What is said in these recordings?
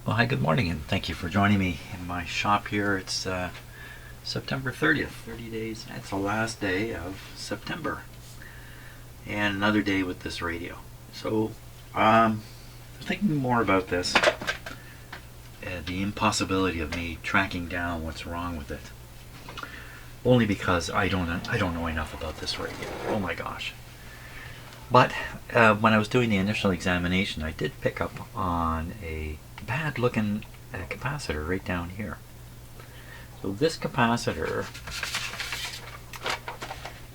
Well, hi, good morning, and thank you for joining me in my shop here. It's September 30th, 30 days. It's the last day of September, and another day with this radio. So, thinking more about this, the impossibility of me tracking down what's wrong with it. Only because I don't know enough about this radio. Oh my gosh. But when I was doing the initial examination, I did pick up on a bad looking capacitor right down here. So this capacitor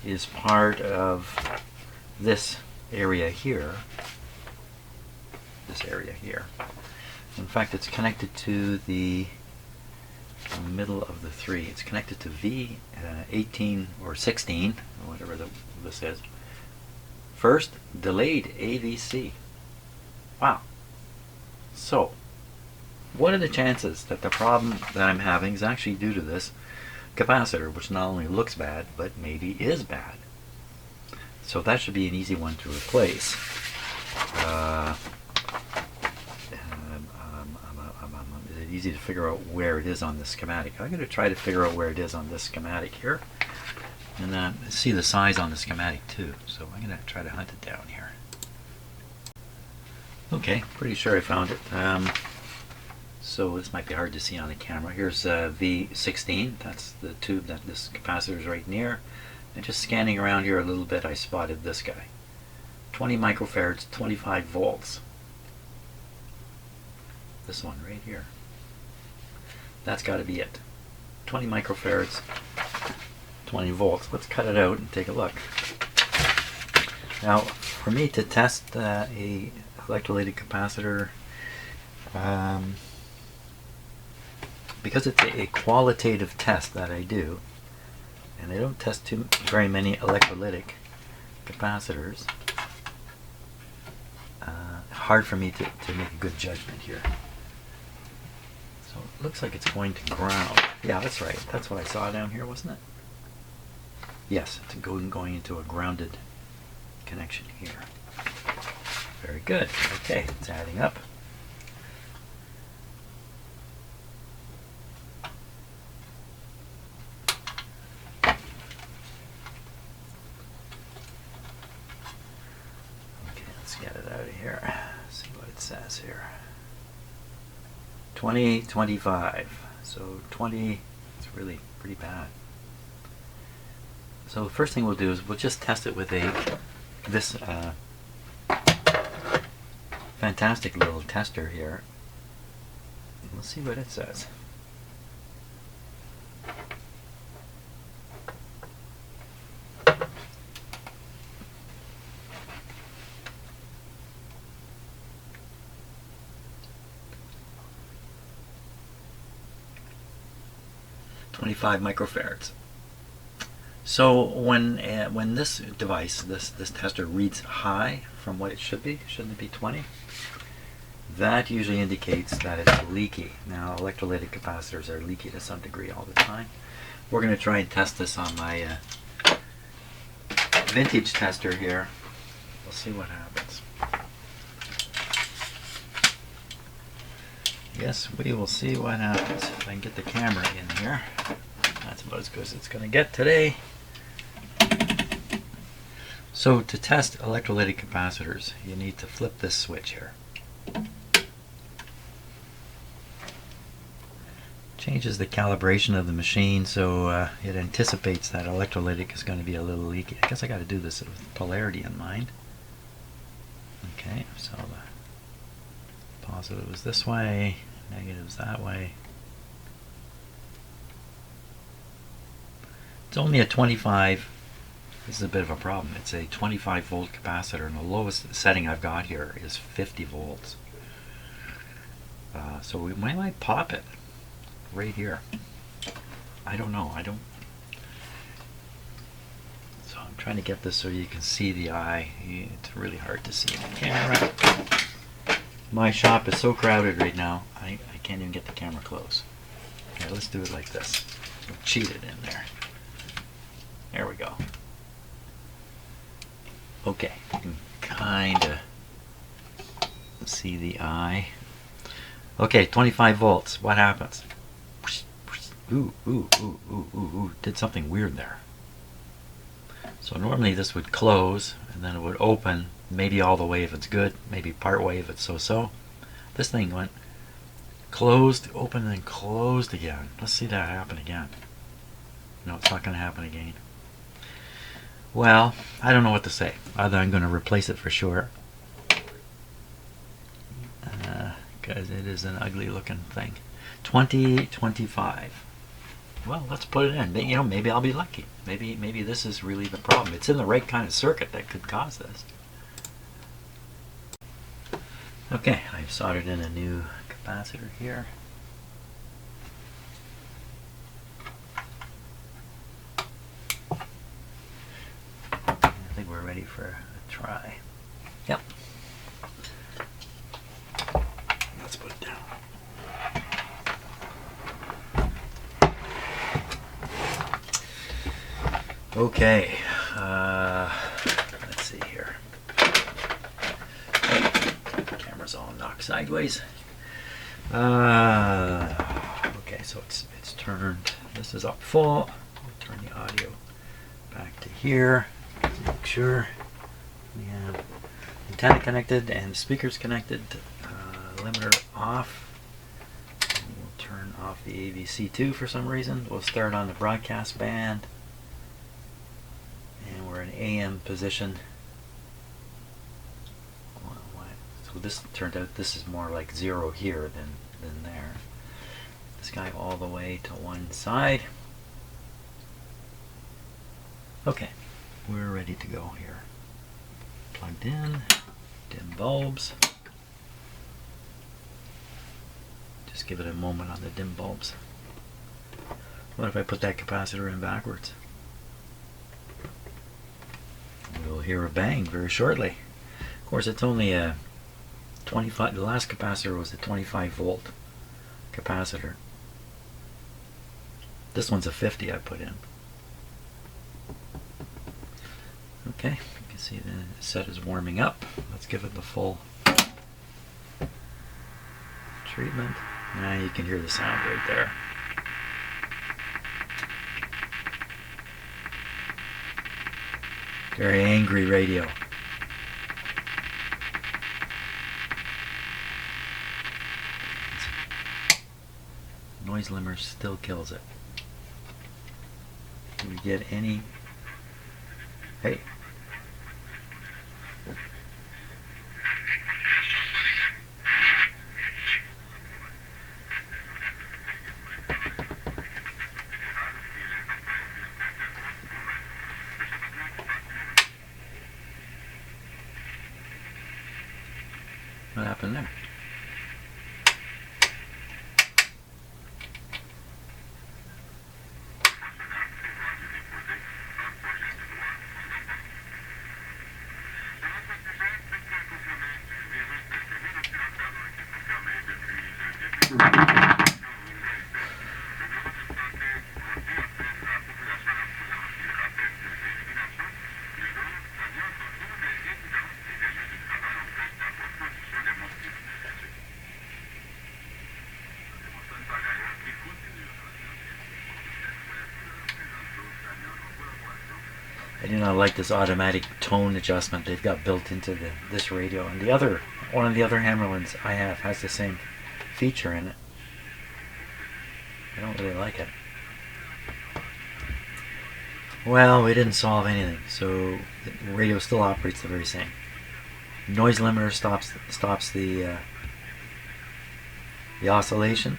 is part of this area here. This area here. In fact, it's connected to the middle of the three. It's connected to V18 or 16, or whatever this is. First, delayed AVC. Wow. So, what are the chances that the problem that I'm having is actually due to this capacitor, which not only looks bad, but maybe is bad? So that should be an easy one to replace. Is it easy to figure out where it is on the schematic? I'm going to try to figure out where it is on this schematic here. And see the size on the schematic too. So I'm going to try to hunt it down here. Okay, pretty sure I found it. So this might be hard to see on the camera. Here's V16. That's the tube that this capacitor is right near. And just scanning around here a little bit, I spotted this guy. 20 microfarads, 25 volts. This one right here. That's got to be it. 20 microfarads, 20 volts. Let's cut it out and take a look. Now, for me to test a electrolytic capacitor, because it's a qualitative test that I do, and I don't test very many electrolytic capacitors, hard for me to make a good judgment here. So it looks like it's going to ground. Yeah, that's right. That's what I saw down here, wasn't it? Yes, it's going into a grounded connection here. Very good. Okay, it's adding up. Okay, let's get it out of here. See what it says here. 20, 25. So 20, it's really pretty bad. So the first thing we'll do is we'll just test it with this fantastic little tester here. We'll see what it says. "25 microfarads." So when this device, this tester reads high from what it should be, shouldn't it be 20? That usually indicates that it's leaky. Now, electrolytic capacitors are leaky to some degree all the time. We're going to try and test this on my vintage tester here. We'll see what happens. Yes, we will see what happens. If I can get the camera in here. That's about as good as it's going to get today. So to test electrolytic capacitors, you need to flip this switch here. Changes the calibration of the machine, so it anticipates that electrolytic is going to be a little leaky. I guess I got to do this with polarity in mind. Okay, so the positive is this way, negative is that way. It's only a 25. This is a bit of a problem. It's a 25 volt capacitor, and the lowest setting I've got here is 50 volts. So we might pop it right here. I don't know. So I'm trying to get this so you can see the eye. It's really hard to see in the camera. My shop is so crowded right now, I can't even get the camera close. Okay, let's do it like this. We'll cheat it in there. There we go. Okay, you can kind of see the eye. Okay, 25 volts. What happens? Ooh, ooh, ooh, ooh, ooh, ooh. Did something weird there. So normally this would close, and then it would open, maybe all the way if it's good, maybe part way if it's so-so. This thing went closed, open, and closed again. Let's see that happen again. No, it's not going to happen again. Well, I don't know what to say. Either I'm going to replace it for sure, because it is an ugly looking thing. 2025. Well, let's put it in. You know, maybe I'll be lucky. Maybe this is really the problem. It's in the right kind of circuit that could cause this. Okay, I've soldered in a new capacitor here. I think we're ready for a try. Yep. Let's put it down. Okay, let's see here. Camera's all knocked sideways. Okay, so it's turned. This is up full. We'll turn the audio back to here. Make sure we have antenna connected and speakers connected. Limiter off. And we'll turn off the AVC2 for some reason. We'll start on the broadcast band. And we're in AM position. So this turned out this is more like 0 here than there. This guy all the way to one side. Okay, we're ready to go here. Plugged in, dim bulbs. Just give it a moment on the dim bulbs. What if I put that capacitor in backwards? We'll hear a bang very shortly. Of course, it's only a 25. The last capacitor was a 25 volt capacitor. This one's a 50 I put in. Okay, you can see the set is warming up. Let's give it the full treatment. Now you can hear the sound right there. Very angry radio. Noise limiter still kills it. Do we get any? Hey. What happened there? I do not like this automatic tone adjustment they've got built into this radio, and one of the other Hammarlunds I have has the same feature in it. I don't really like it. Well, we didn't solve anything, so the radio still operates the very same. Noise limiter stops the oscillation.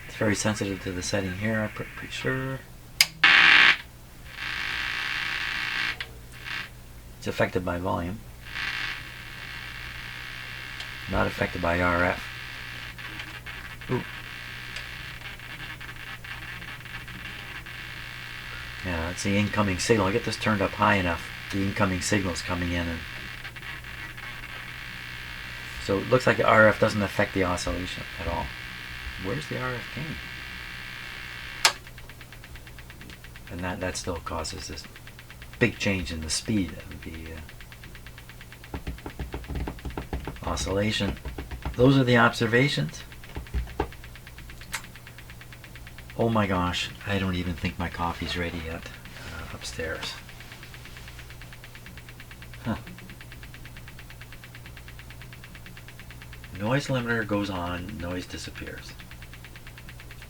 It's very sensitive to the setting here, I'm pretty sure. It's affected by volume, not affected by RF. Ooh. Yeah, that's the incoming signal. I get this turned up high enough. The incoming signal's coming in, and so it looks like the RF doesn't affect the oscillation at all. Where's the RF came? And that still causes this big change in the speed of the oscillation. those are the observations. Oh my gosh, I don't even think my coffee's ready yet upstairs. Huh. Noise limiter goes on, noise disappears.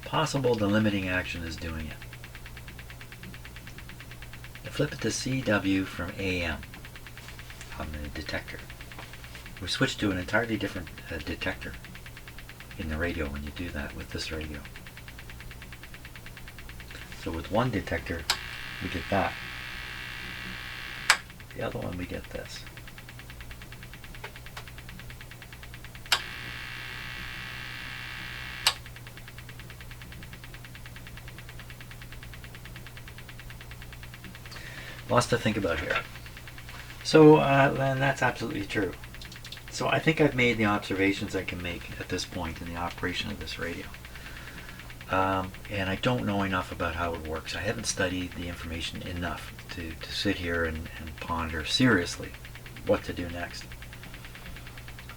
Possible the limiting action is doing it. I flip it to CW from AM on the detector. We switch to an entirely different detector in the radio when you do that with this radio. So with one detector, we get that. The other one, we get this. Lots to think about here. So then that's absolutely true. So I think I've made the observations I can make at this point in the operation of this radio. And I don't know enough about how it works. I haven't studied the information enough to sit here and ponder seriously what to do next.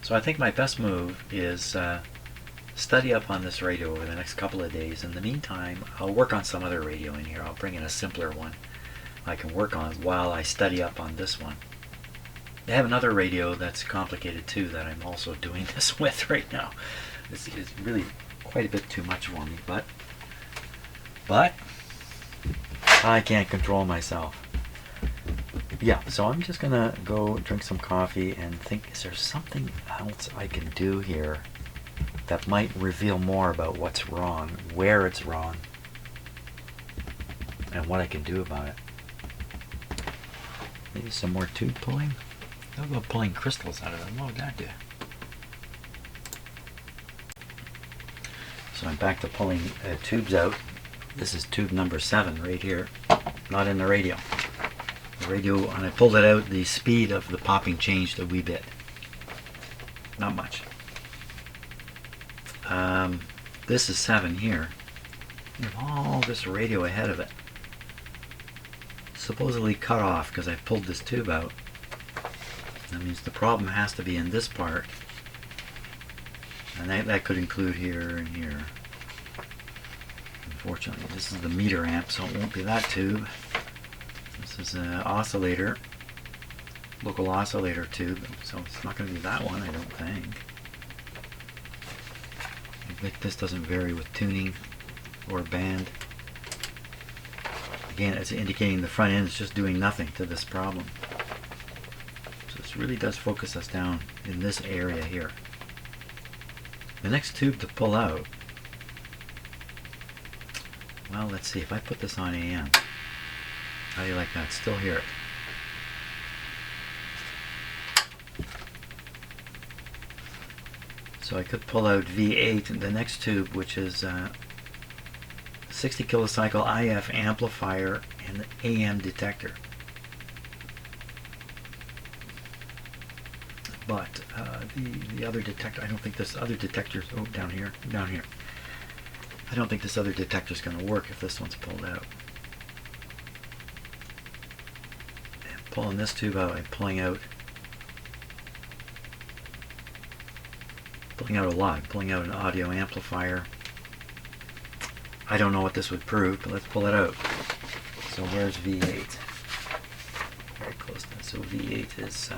So I think my best move is study up on this radio over the next couple of days. In the meantime, I'll work on some other radio in here. I'll bring in a simpler one I can work on while I study up on this one. I have another radio that's complicated too that I'm also doing this with right now. It's really quite a bit too much for me, but I can't control myself. Yeah, so I'm just gonna go drink some coffee and think, is there something else I can do here that might reveal more about what's wrong, where it's wrong, and what I can do about it. Maybe some more tube pulling? How about pulling crystals out of them? What would that do? So I'm back to pulling tubes out. This is tube number 7 right here, not in the radio. The radio, when I pulled it out, the speed of the popping changed a wee bit. Not much. This is 7 here. With all this radio ahead of it. Supposedly cut off because I pulled this tube out. That means the problem has to be in this part. And that could include here and here. Unfortunately, this is the meter amp, so it won't be that tube. This is an oscillator, local oscillator tube, so it's not going to be that one, I don't think. I think this doesn't vary with tuning or band. Again, it's indicating the front end is just doing nothing to this problem. So this really does focus us down in this area here. The next tube to pull out, well, let's see, if I put this on AM, how do you like that? Still hear it. So I could pull out V8 in the next tube, which is 60 kilocycle IF amplifier and AM detector. But the other detector, I don't think this other detector, oh, down here. I don't think this other detector is going to work if this one's pulled out. And pulling this tube out, I'm pulling out a lot. Pulling out an audio amplifier. I don't know what this would prove, but let's pull it out. So where's V8? Very close to it. So V8 is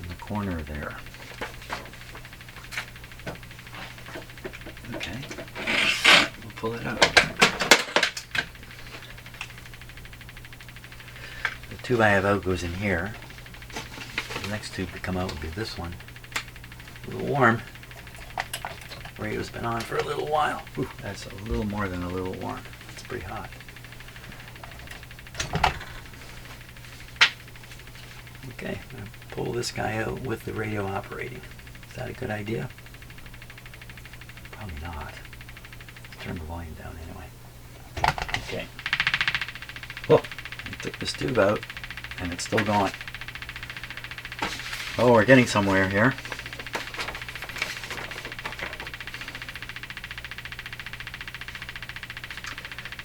in the corner there. Okay, we'll pull it out. The tube I have out goes in here. The next tube to come out would be this one. A little warm. Radio's been on for a little while. Ooh, that's a little more than a little warm. It's pretty hot. Okay, I'm going to pull this guy out with the radio operating. Is that a good idea? Probably not. Let's turn the volume down anyway. Okay. Whoa, I took this tube out and it's still going. Oh, we're getting somewhere here.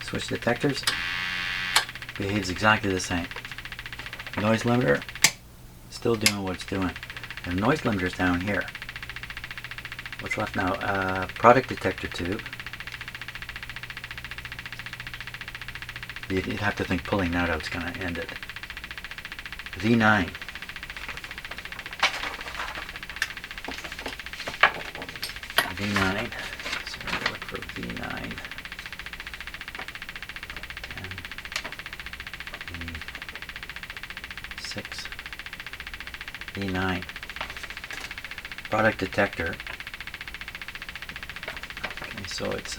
Switch detectors. Behaves exactly the same. Noise limiter, still doing what it's doing. And the noise limiter's down here. What's left now? Product detector tube. You'd have to think pulling that out is going to end it. V9. V9. So we're going to look for V9. And V6. V9. Product detector. Okay, so it's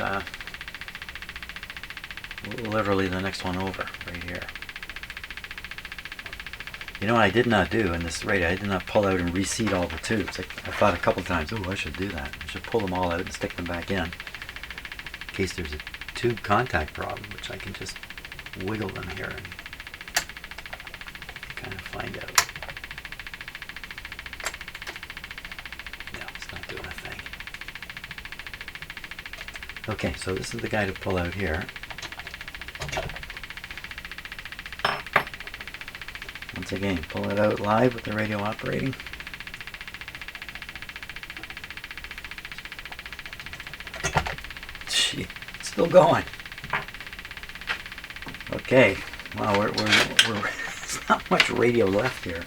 literally the next one over, right here. You know what I did not do in this radio? I did not pull out and reseat all the tubes. I thought a couple times, oh, I should do that. I should pull them all out and stick them back in case there's a tube contact problem, which I can just wiggle them here and kind of find out. No, it's not doing a thing. Okay, so this is the guy to pull out here. Once again, pull it out live with the radio operating. Gee, it's still going. Okay, wow, there's not much radio left here.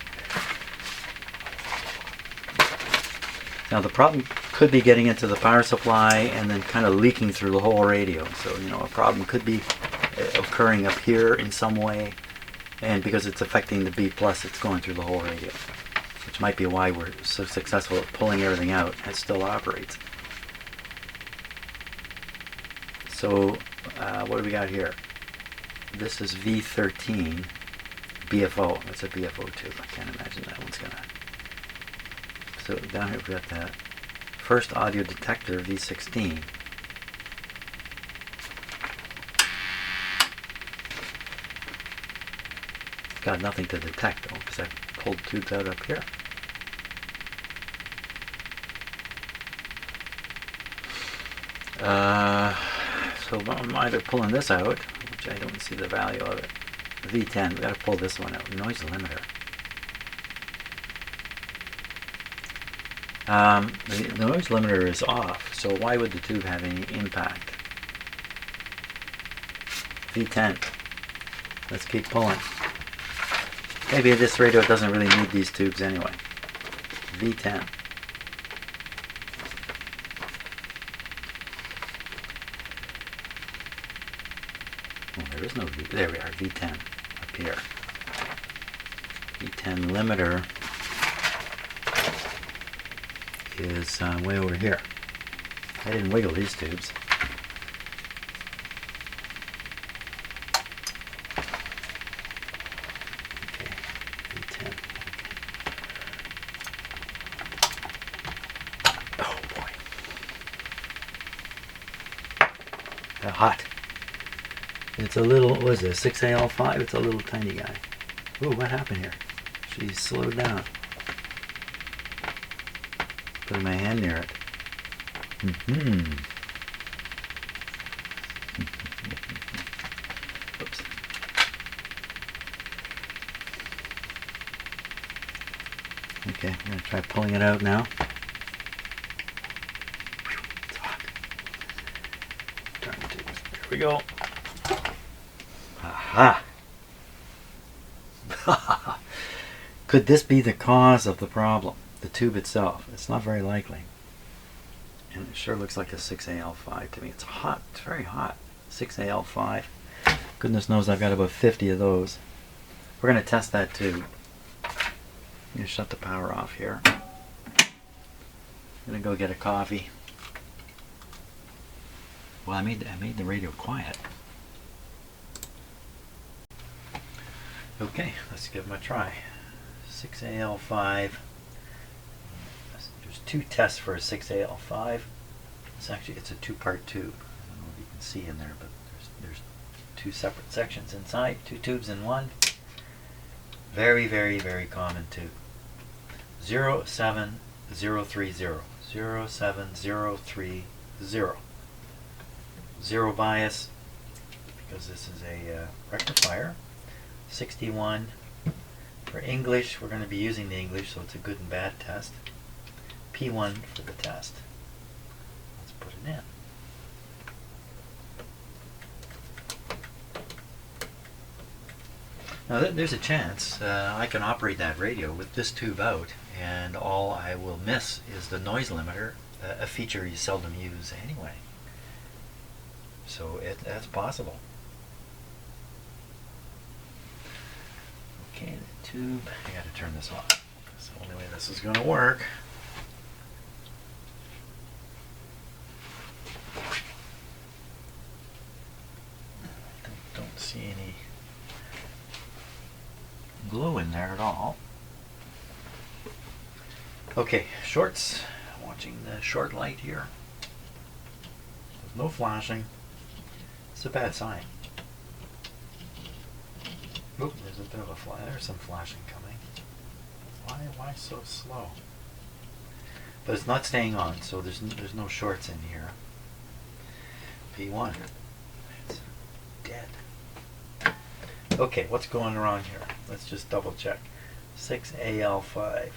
Now the problem could be getting into the power supply and then kind of leaking through the whole radio. So, you know, a problem could be occurring up here in some way. And because it's affecting the B+, it's going through the whole radio, which might be why we're so successful at pulling everything out. It still operates. So what do we got here? This is V13 BFO. It's a BFO tube. I can't imagine that one's gonna. So down here we've got that first audio detector V16. Got nothing to detect though, because I pulled tubes out up here. So I'm either pulling this out, which I don't see the value of it. V10, we got to pull this one out. Noise limiter. The noise limiter is off, so why would the tube have any impact? V10. Let's keep pulling. Maybe this radio doesn't really need these tubes anyway. V10. Oh, there is no V. There we are, V10 up here. V10 limiter is way over here. I didn't wiggle these tubes. Hot. It's a little, what is it, 6AL5? It's a little tiny guy. Ooh, what happened here? She's slowed down. Putting my hand near it. Oops. Okay, I'm going to try pulling it out now. Here we go. Aha! Could this be the cause of the problem? The tube itself? It's not very likely. And it sure looks like a 6AL5 to me. It's hot. It's very hot. 6AL5. Goodness knows I've got about 50 of those. We're going to test that tube. I'm going to shut the power off here. I'm going to go get a coffee. Well, I made the radio quiet. Okay, let's give them a try. 6AL5. There's two tests for a 6AL5. It's a two-part tube. I don't know if you can see in there, but there's two separate sections inside, two tubes in one. Very, very, very common tube. 07030. 07030. Zero bias, because this is a rectifier. 61 for English. We're going to be using the English, so it's a good and bad test. P1 for the test. put it in. Now there's a chance I can operate that radio with this tube out, and all I will miss is the noise limiter, a feature you seldom use anyway. So that's possible. Okay, the tube, I gotta turn this on. That's the only way this is gonna work. Don't see any glue in there at all. Okay, shorts. Watching the short light here. There's no flashing. It's a bad sign. Oop, there's a bit of a flash. There's some flashing coming. Why so slow? But it's not staying on, so there's no shorts in here. P1. It's dead. Okay, what's going wrong here? Let's just double check. 6AL5,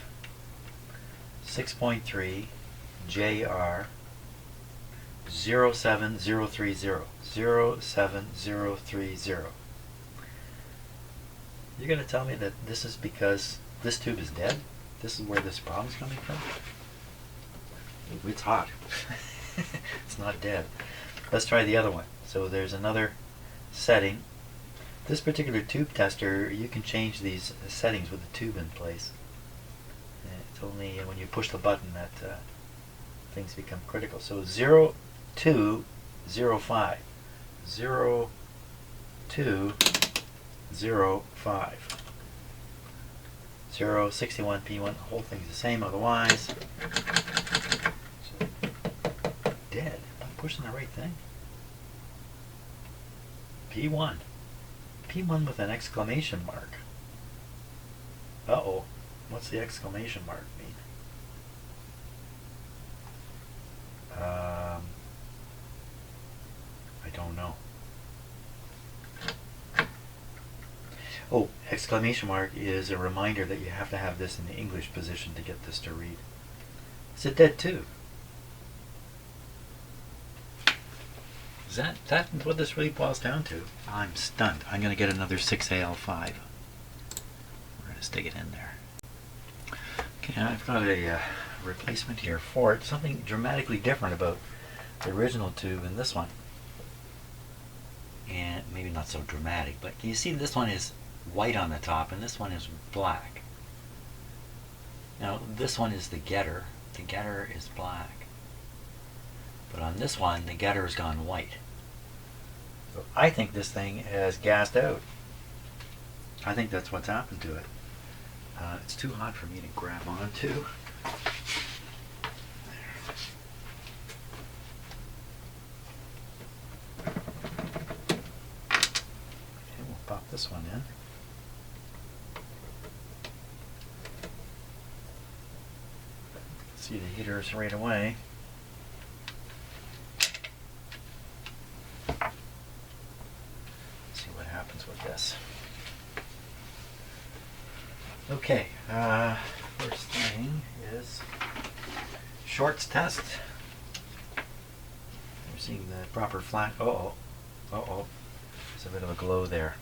6.3, JR, 07030, 07030. You're going to tell me that this is because this tube is dead? This is where this problem's coming from? It's hot. It's not dead. Let's try the other one. So there's another setting. This particular tube tester, you can change these settings with the tube in place. It's only when you push the button that things become critical. So 0205. 0205. 061 P1. The whole thing's the same otherwise. So, dead. I'm pushing the right thing. P1. P1 with an exclamation mark. Uh-oh. What's the exclamation mark mean? I don't know. Oh, exclamation mark is a reminder that you have to have this in the English position to get this to read. Is it dead too? Is that what this really boils down to? I'm stunned. I'm going to get another 6AL5. We're going to stick it in there. Okay, I've got a replacement here for it. Something dramatically different about the original tube and this one. And maybe not so dramatic, but can you see this one is white on the top and this one is black. Now this one is the getter. The getter is black. But on this one, the getter has gone white. So I think this thing has gassed out. I think that's what's happened to it. It's too hot for me to grab onto. Okay, we'll pop this one in. See the heaters right away. See what happens with this. Okay, first thing is shorts test. You're seeing the proper flash. Uh-oh. There's a bit of a glow there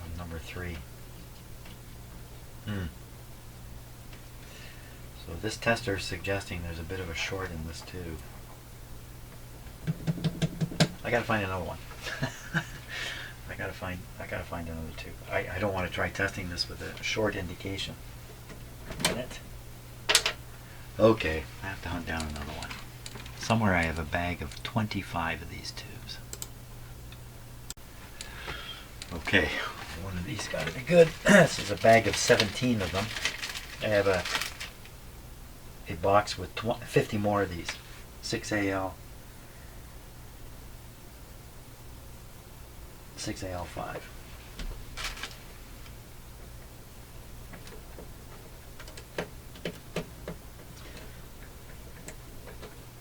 on number 3. So this tester is suggesting there's a bit of a short in this tube. I gotta find another one. I gotta find another tube. I don't want to try testing this with a short indication. A minute. Okay, I have to hunt down another one. Somewhere I have a bag of 25 of these tubes. Okay, one of these got to be good. This is a bag of 17 of them. I have a box with 50 more of these. 6AL. 6AL5.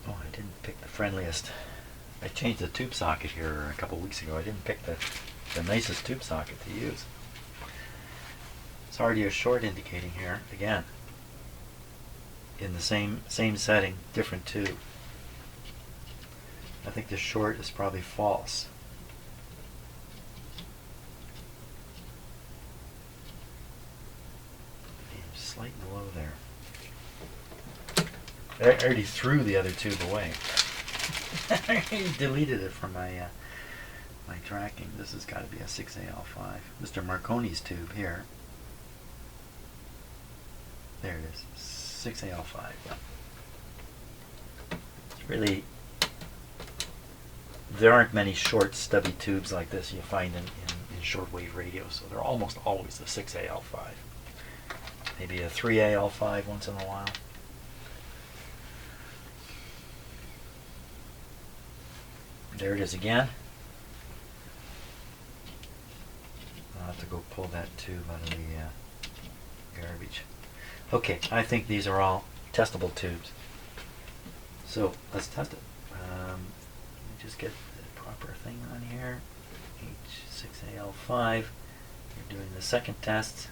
Oh, I didn't pick the friendliest. I changed the tube socket here a couple weeks ago. I didn't pick the nicest tube socket to use. It's already a short indicating here again. In the same setting, different tube. I think the short is probably false. Slight glow there. I already threw the other tube away. I deleted it from my my tracking. This has got to be a 6AL5. Mr. Marconi's tube here. There it is. 6AL5. It's really, there aren't many short stubby tubes like this you find in shortwave radio, so they're almost always the 6AL5. Maybe a 3AL5 once in a while. There it is again. I'll have to go pull that tube out of the garbage. Okay, I think these are all testable tubes. So let's test it. Let me just get the proper thing on here. H6AL5. We're doing the second test.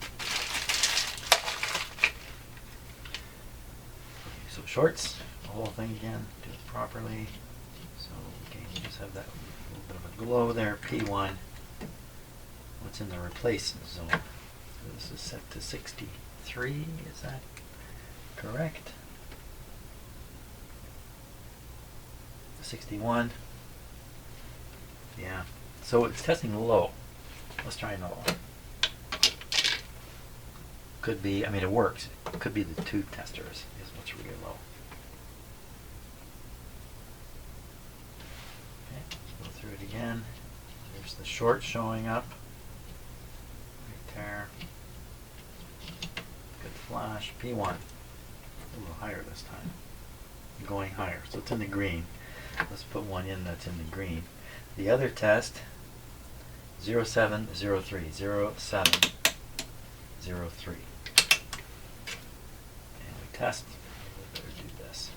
Okay, so shorts, the whole thing again, do it properly. So okay, we just have that little bit of a glow there. P1. What's in the replacement zone? So this is set to 63. Is that correct? 61. Yeah. So it's testing low. Let's try another one. Could be, I mean, it works. It could be the tube testers is what's really low. Okay, go through it again. There's the short showing up. Right there. Good flash. P1. A little higher this time. Going higher. So it's in the green. Let's put one in that's in the green. The other test, 0703. 0703. And we test. We better do this.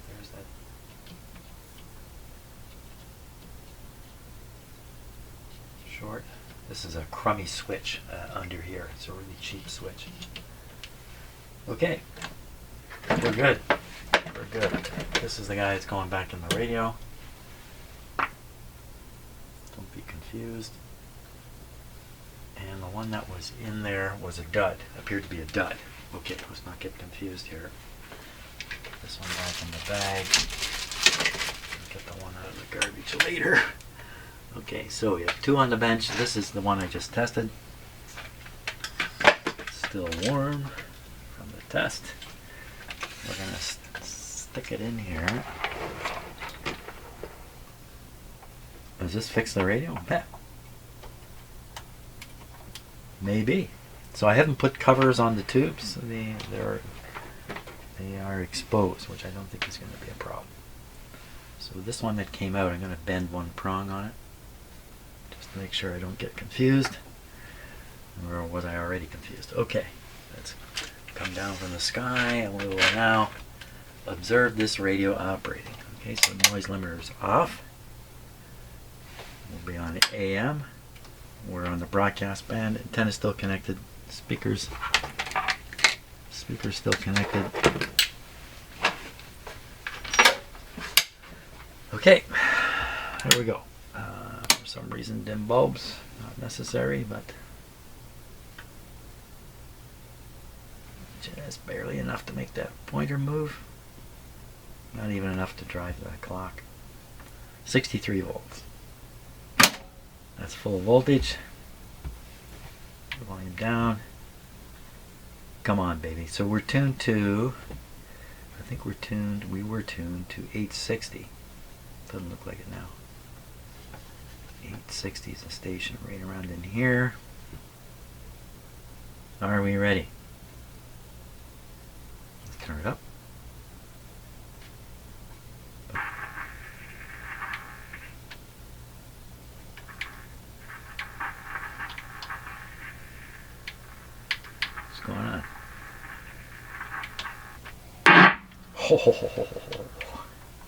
There's that. Short. This is a crummy switch under here. It's a really cheap switch. Okay. We're good. We're good. This is the guy that's going back in the radio. Don't be confused. And the one that was in there was a dud. Appeared to be a dud. Okay, let's not get confused here. Put this one back in the bag. Get the one out of the garbage later. Okay, so we have two on the bench. This is the one I just tested. Still warm from the test. We're going to stick it in here. Does this fix the radio? Yeah. Maybe. So I haven't put covers on the tubes. They are exposed, which I don't think is going to be a problem. So this one that came out, I'm going to bend one prong on it, just to make sure I don't get confused. Or was I already confused? Okay, let's come down from the sky, and we will now observe this radio operating. Okay, so noise limiter is off. We'll be on AM. We're on the broadcast band. Antenna still connected. Speakers still connected. Okay, there we go. For some reason, dim bulbs not necessary, but just barely enough to make that pointer move. Not even enough to drive the clock. 63 volts. That's full voltage. Volume down. Come on, baby. So we're tuned to, I think we were tuned to 860. Doesn't look like it now. 860 is a station right around in here. Are we ready? Let's turn it up. What's going on?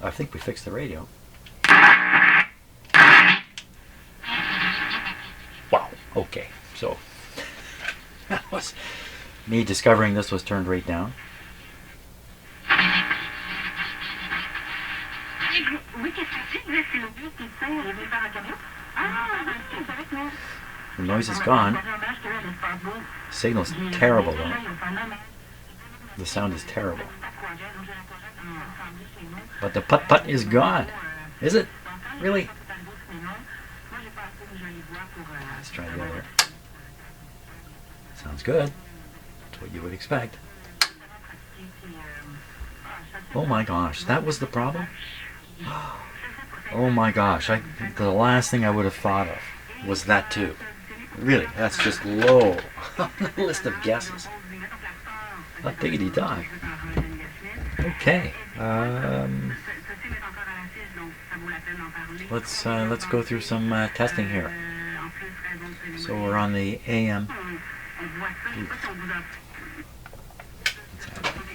I think we fixed the radio. Wow. Okay. So that was me discovering this was turned right down. The noise is gone. The signal's terrible though. The sound is terrible. But the putt-putt is gone. Is it? Really? Let's try the other. Sounds good. That's what you would expect. Oh my gosh, that was the problem? Oh my gosh, the last thing I would have thought of was that too. Really, that's just low on the list of guesses. Not diggity dog. Okay. Let's go through some testing here. So we're on the AM.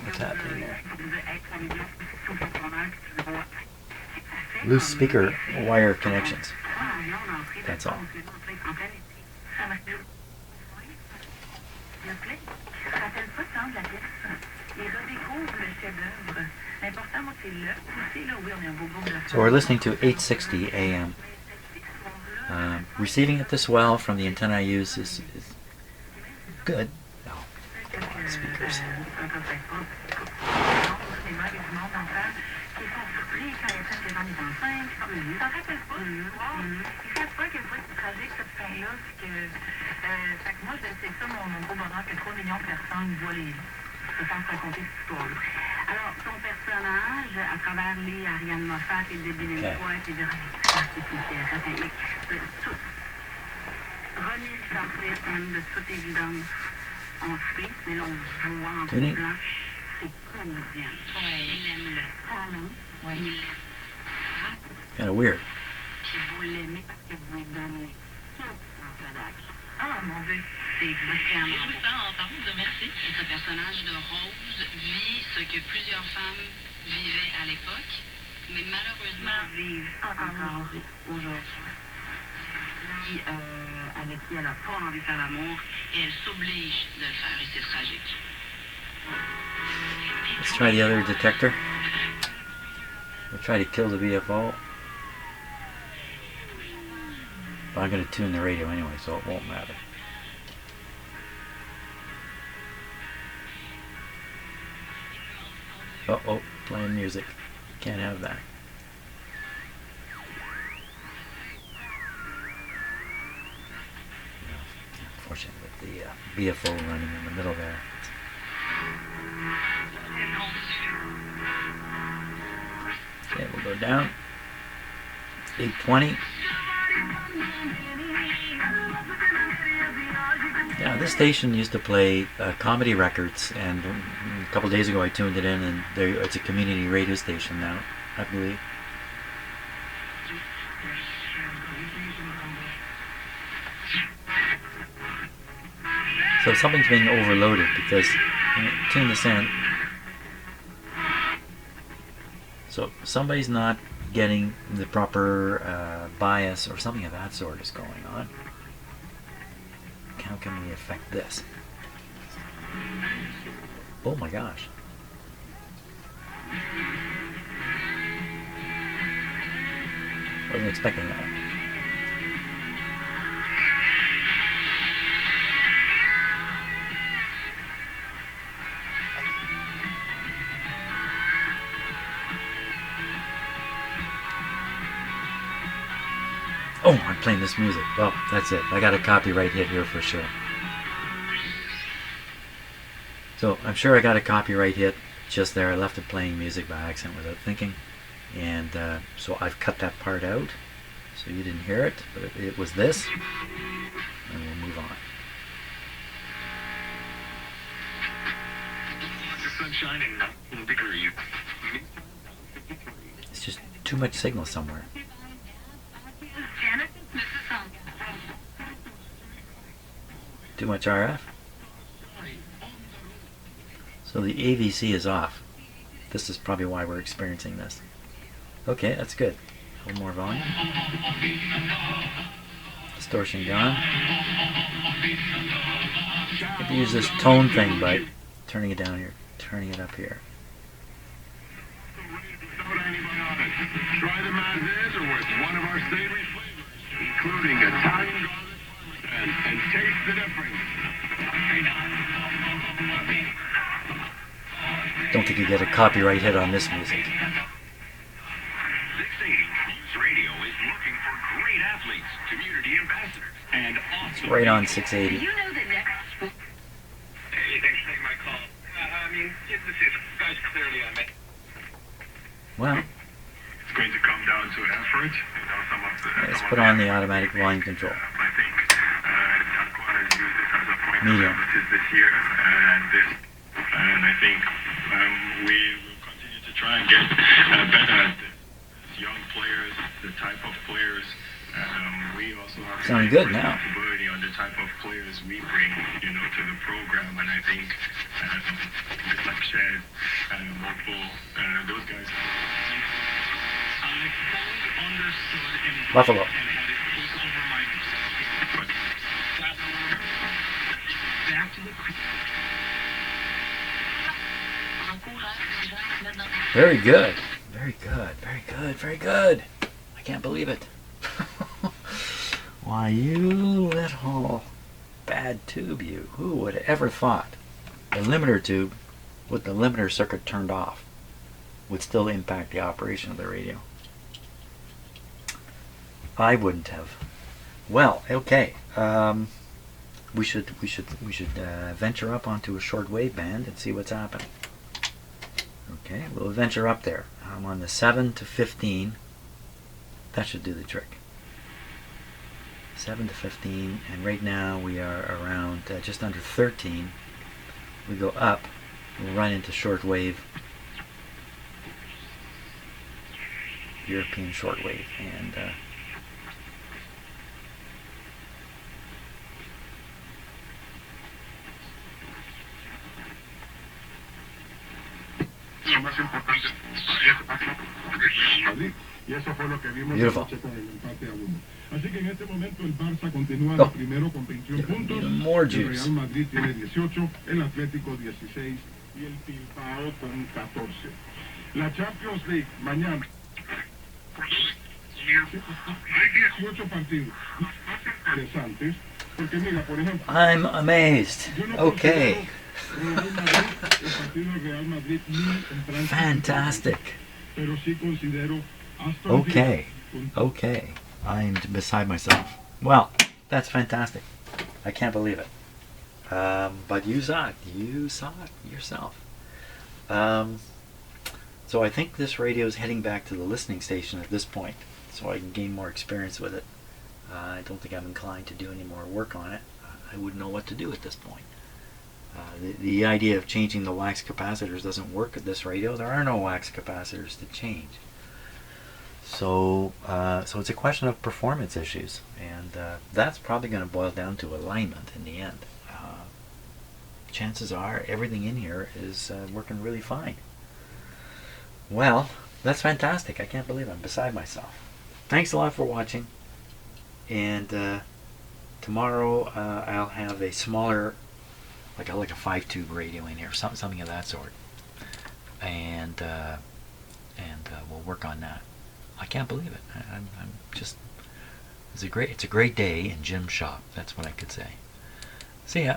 What's happening there? Loose speaker wire connections. That's all. So we're listening to 860 AM. Receiving it this well from the antenna I use is good. Oh, come on, speakers. Alors, son personnage, à travers les Ariane Moffat et Debbie Pointe et de René Charles de toute évidence en fait, mais l'on voit en blanc, c'est comédien. Il aime le talent, il l'aime. Kind of weird. Puis vous l'aimez parce que vous lui donnez tout en Kodak. Ah mon Dieu, c'est vraiment bon. Par contre, merci. Ce personnage de Rose vit ce que plusieurs femmes vivaient à l'époque, mais malheureusement vivent encore aujourd'hui. Avec qui elle n'a pas envie de faire l'amour et elle s'oblige de le faire et c'est tragique. Let's try the other detector. We'll try to kill the VFO. But I'm going to tune the radio anyway, so it won't matter. Uh-oh, playing music. Can't have that. Unfortunately, with the VFO running in the middle there. Okay, we'll go down. 820. Yeah, this station used to play comedy records, and a couple days ago I tuned it in, and it's a community radio station now, I believe. So something's being overloaded because tune this in. So somebody's not getting the proper bias or something of that sort is going on. How can we affect this? Oh my gosh. Wasn't expecting that. Oh, I'm playing this music. Well, that's it. I got a copyright hit here for sure. So I'm sure I got a copyright hit just there. I left it playing music by accident without thinking. And so I've cut that part out. So you didn't hear it, but it was this. And we'll move on. It's just too much signal somewhere. Too much RF? So the AVC is off. This is probably why we're experiencing this. Okay, that's good. A little more volume. Distortion gone. You have to use this tone thing by turning it down here, turning it up here. Without antibiotics. Try them as is or with one of our savory flavors, including Italian garlic parmesan, and taste the difference. Don't think you get a copyright hit on this music. 680 News Radio is looking for great athletes, community ambassadors, and awesome. Right on 680. You know the next sport. Hey, thanks for taking my call. I mean, this guy's clearly on me. Well, It's going to come down to effort. Some of the. let's put on the automatic volume control. I think Darko has used it as a point Medium. of emphasis this year, and I think we will continue to try and get better at this. Young players, the type of players. We also have Sounding good now. responsibility on the type of players we bring, to the program, and I think, just like Shed, Mopo, those guys. I fully understood and Buffalo. had it take over my but back to the Very good. Very good. Very good. Very good. I can't believe it. Why, you little bad tube, you. Who would have ever thought the limiter tube with the limiter circuit turned off would still impact the operation of the radio? I wouldn't have. Well, okay. We should venture up onto a shortwave band and see what's happening. Okay, we'll venture up there. I'm on the 7 to 15. That should do the trick. 7 to 15, and right now we are around just under 13. We go up, we'll run into shortwave, European shortwave, and Y eso fue lo que vimos Beautiful. anoche con el empate a 1. Así que en este momento el Barça continúa de primero con 21 puntos. even more El juice. Real Madrid tiene 18, el Atlético 16 y el Bilbao con 14. La Champions League mañana. Hay 18 partidos interesantes. Porque mira, por ejemplo, I'm amazed. yo no Okay, considero Real Madrid, el partido de Real Madrid ni en Francia, fantastic. pero sí considero Aston Okay, Villa con okay. I'm beside myself. Well, that's fantastic. I can't believe it. But you saw it. You saw it yourself. So I think this radio is heading back to the listening station at this point, so I can gain more experience with it. I don't think I'm inclined to do any more work on it. I wouldn't know what to do at this point. The idea of changing the wax capacitors doesn't work at this radio. There are no wax capacitors to change. So it's a question of performance issues, and that's probably going to boil down to alignment in the end. Chances are everything in here is working really fine. Well, that's fantastic. I can't believe I'm beside myself. Thanks a lot for watching, and tomorrow I'll have a smaller, like a 5-tube radio in here, something of that sort, and we'll work on that. I can't believe it. I'm just, it's a great day in Jim's shop. That's what I could say. See ya.